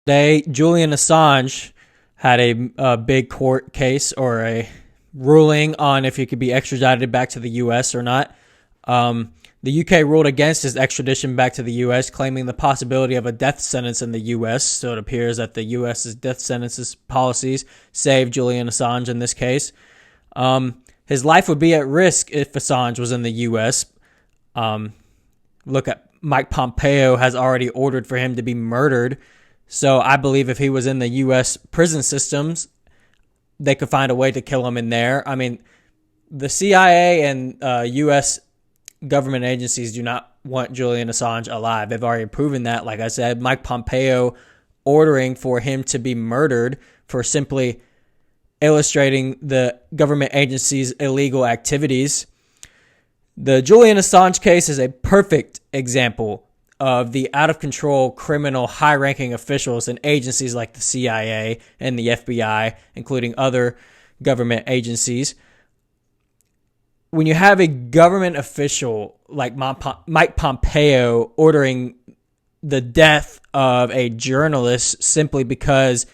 Today, Julian Assange had a big court case or a ruling on if he could be extradited back to the U.S. or not. The U.K. ruled against his extradition back to the U.S., claiming the possibility of a death sentence in the U.S. So it appears that the U.S.'s death sentences policies saved Julian Assange in this case. His life would be at risk if Assange was in the U.S. Look at Mike Pompeo has already ordered for him to be murdered. So I believe if he was in the U.S. prison systems, they could find a way to kill him in there. I mean, the CIA and U.S. government agencies do not want Julian Assange alive. They've already proven that. Like I said, Mike Pompeo ordering for him to be murdered for simply illustrating the government agency's illegal activities. The Julian Assange case is a perfect example of the out-of-control criminal high-ranking officials and agencies like the CIA and the FBI, including other government agencies. When you have a government official like Mike Pompeo ordering the death of a journalist simply because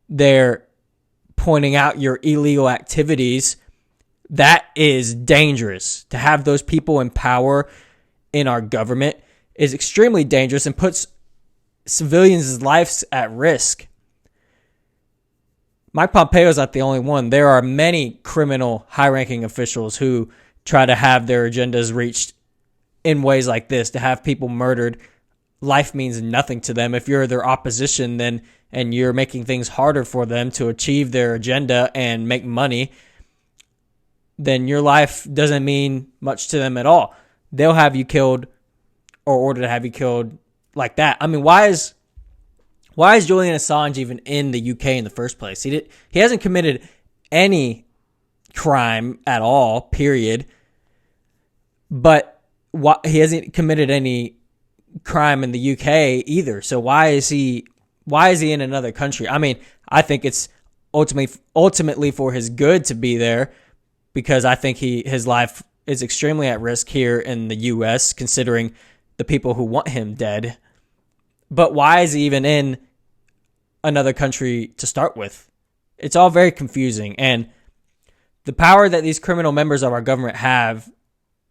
they're pointing out your illegal activities, that is dangerous. To have those people in power in our government is extremely dangerous and puts civilians' lives at risk. Mike Pompeo is not the only one. There are many criminal high-ranking officials who try to have their agendas reached in ways like this. To have people murdered, life means nothing to them. If you're their opposition, then and you're making things harder for them to achieve their agenda and make money, then your life doesn't mean much to them at all. They'll have you killed or order to have you killed like that. I mean, why is Julian Assange even in the UK in the first place? He hasn't committed any crime at all, period. But he hasn't committed any crime in the UK either. So why is he in another country? I mean, I think it's ultimately for his good to be there, because I think his life is extremely at risk here in the US, considering the people who want him dead. But why is he even in another country to start with? It's all very confusing. And the power that these criminal members of our government have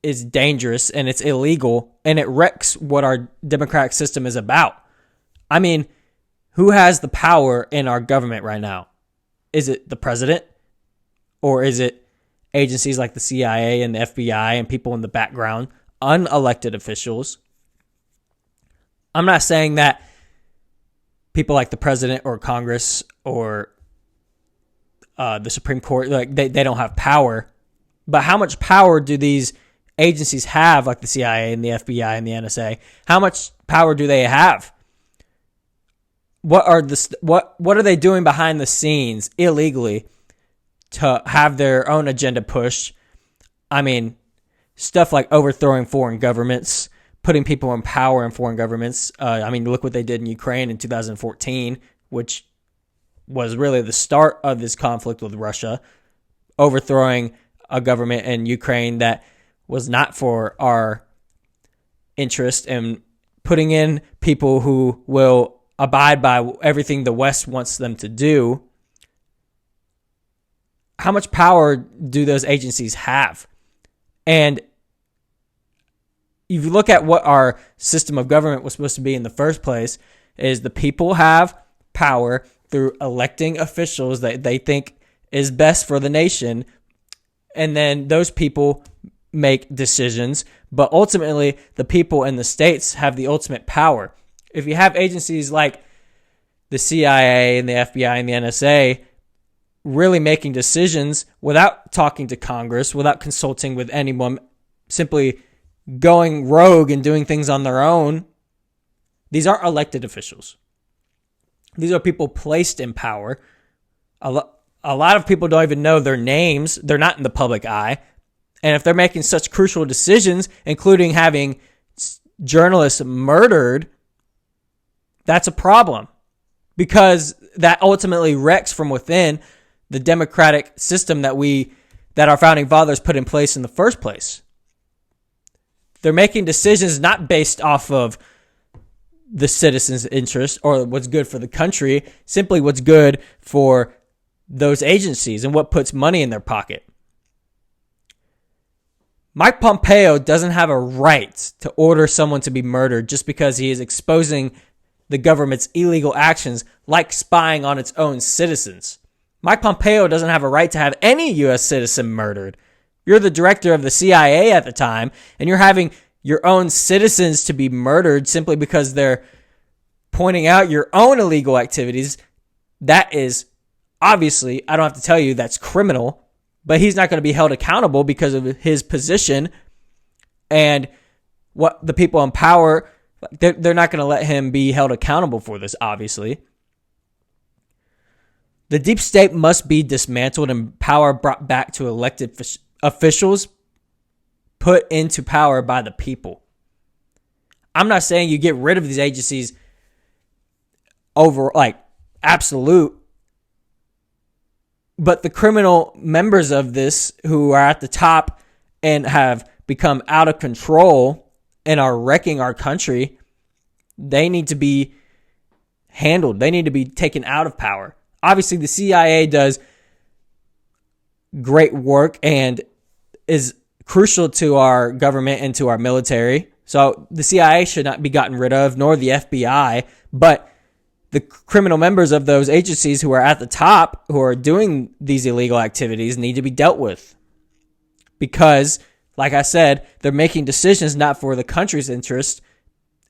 is dangerous, and it's illegal, and it wrecks what our democratic system is about. I mean, who has the power in our government right now? Is it the president? Or is it agencies like the CIA and the FBI and people in the background, unelected officials? I'm not saying that people like the president or Congress or the Supreme Court, like they don't have power. But how much power do these agencies have, like the CIA and the FBI and the NSA? How much power do they have? What are they doing behind the scenes illegally to have their own agenda pushed? I mean, stuff like overthrowing foreign governments, putting people in power in foreign governments. I mean, look what they did in Ukraine in 2014, which was really the start of this conflict with Russia, overthrowing a government in Ukraine that was not for our interest, and putting in people who will abide by everything the West wants them to do. How much power do those agencies have? And if you look at what our system of government was supposed to be in the first place, is the people have power through electing officials that they think is best for the nation, and then those people make decisions, but ultimately the people in the states have the ultimate power. If you have agencies like the CIA and the FBI and the NSA really making decisions without talking to Congress, without consulting with anyone, simply going rogue and doing things on their own, these aren't elected officials. These are people placed in power. A lot of people don't even know their names. They're not in the public eye. And if they're making such crucial decisions, including having journalists murdered, that's a problem, because that ultimately wrecks from within the democratic system that our founding fathers put in place in the first place. They're making decisions not based off of the citizens' interest or what's good for the country, simply what's good for those agencies and what puts money in their pocket. Mike Pompeo doesn't have a right to order someone to be murdered just because he is exposing the government's illegal actions like spying on its own citizens. Mike Pompeo doesn't have a right to have any U.S. citizen murdered. You're the director of the CIA at the time, and you're having your own citizens to be murdered simply because they're pointing out your own illegal activities. That is obviously, I don't have to tell you, that's criminal, but he's not going to be held accountable because of his position and what the people in power, they're not going to let him be held accountable for this, obviously. The deep state must be dismantled and power brought back to elected officials put into power by the people. I'm not saying you get rid of these agencies over absolute, but the criminal members of this who are at the top and have become out of control and are wrecking our country, they need to be handled. They need to be taken out of power. Obviously, the CIA does great work and is crucial to our government and to our military. So the CIA should not be gotten rid of, nor the FBI, but the criminal members of those agencies who are at the top, who are doing these illegal activities, need to be dealt with. Because, like I said, they're making decisions not for the country's interest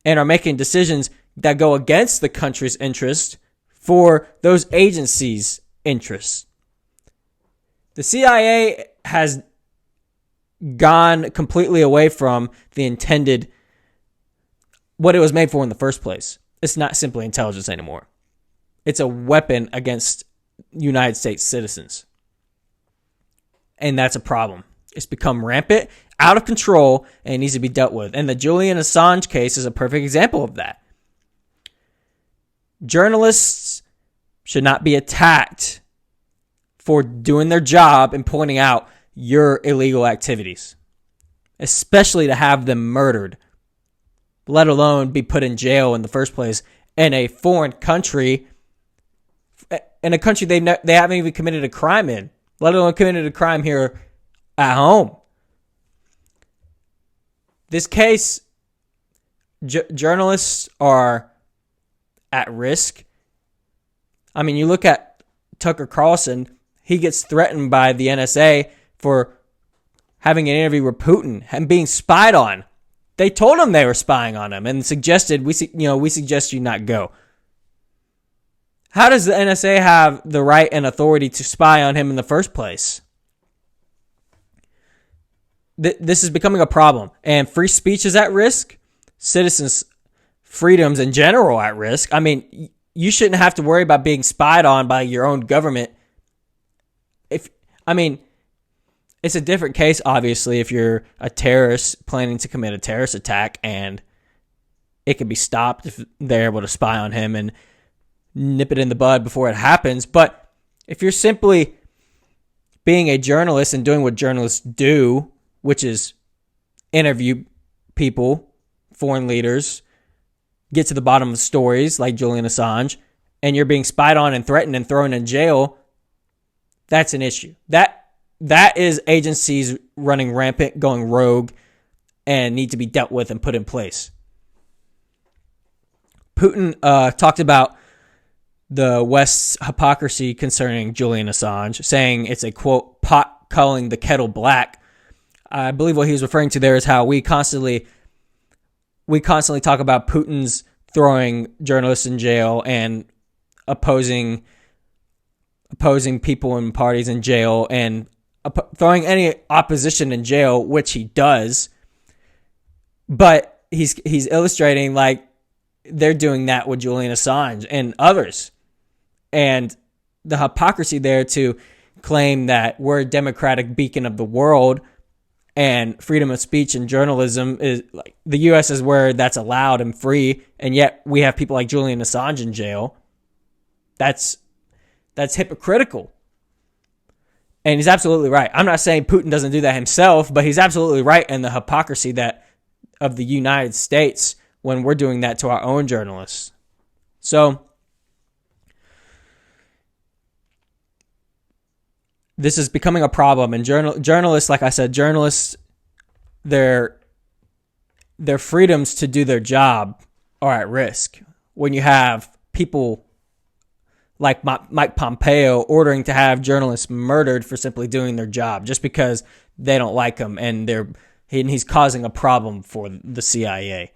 and are making decisions that go against the country's interest for those agencies' interests. The CIA has gone completely away from the intended, what it was made for in the first place. It's not simply intelligence anymore. It's a weapon against United States citizens. And that's a problem. It's become rampant, out of control, and it needs to be dealt with. And the Julian Assange case is a perfect example of that. Journalists should not be attacked for doing their job and pointing out your illegal activities, especially to have them murdered, let alone be put in jail in the first place in a foreign country, in a country they haven't even committed a crime in, let alone committed a crime here at home. This case, journalists are at risk. I mean, you look at Tucker Carlson, he gets threatened by the NSA for having an interview with Putin and being spied on. They told him they were spying on him and suggested, we suggest you not go. How does the NSA have the right and authority to spy on him in the first place? This is becoming a problem, and free speech is at risk. Citizens' freedoms in general at risk. I mean, you shouldn't have to worry about being spied on by your own government. It's a different case, obviously, if you're a terrorist planning to commit a terrorist attack, and it can be stopped if they're able to spy on him and nip it in the bud before it happens. But if you're simply being a journalist and doing what journalists do, which is interview people, foreign leaders, get to the bottom of stories like Julian Assange, and you're being spied on and threatened and thrown in jail, that's an issue. That is agencies running rampant, going rogue, and need to be dealt with and put in place. Putin talked about the West's hypocrisy concerning Julian Assange, saying it's a, quote, pot calling the kettle black. I believe what he was referring to there is how we constantly talk about Putin's throwing journalists in jail and opposing people and parties in jail and throwing any opposition in jail, which he does. But he's illustrating like they're doing that with Julian Assange and others. And the hypocrisy there to claim that we're a democratic beacon of the world and freedom of speech and journalism is like the U.S. is where that's allowed and free, and yet we have people like Julian Assange in jail. That's hypocritical. And he's absolutely right. I'm not saying Putin doesn't do that himself, but he's absolutely right in the hypocrisy that of the United States when we're doing that to our own journalists. So this is becoming a problem, and journalists, like I said, their freedoms to do their job are at risk when you have people like Mike Pompeo ordering to have journalists murdered for simply doing their job just because they don't like him, and he's causing a problem for the CIA.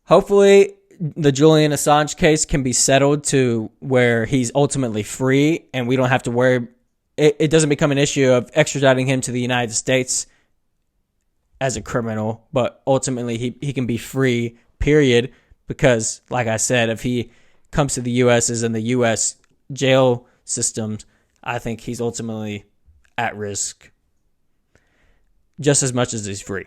Hopefully, the Julian Assange case can be settled to where he's ultimately free, and we don't have to worry. It doesn't become an issue of extraditing him to the United States as a criminal, but ultimately he can be free, period, because, like I said, if he comes to the U.S. is in the U.S. jail systems, I think he's ultimately at risk just as much as he's free.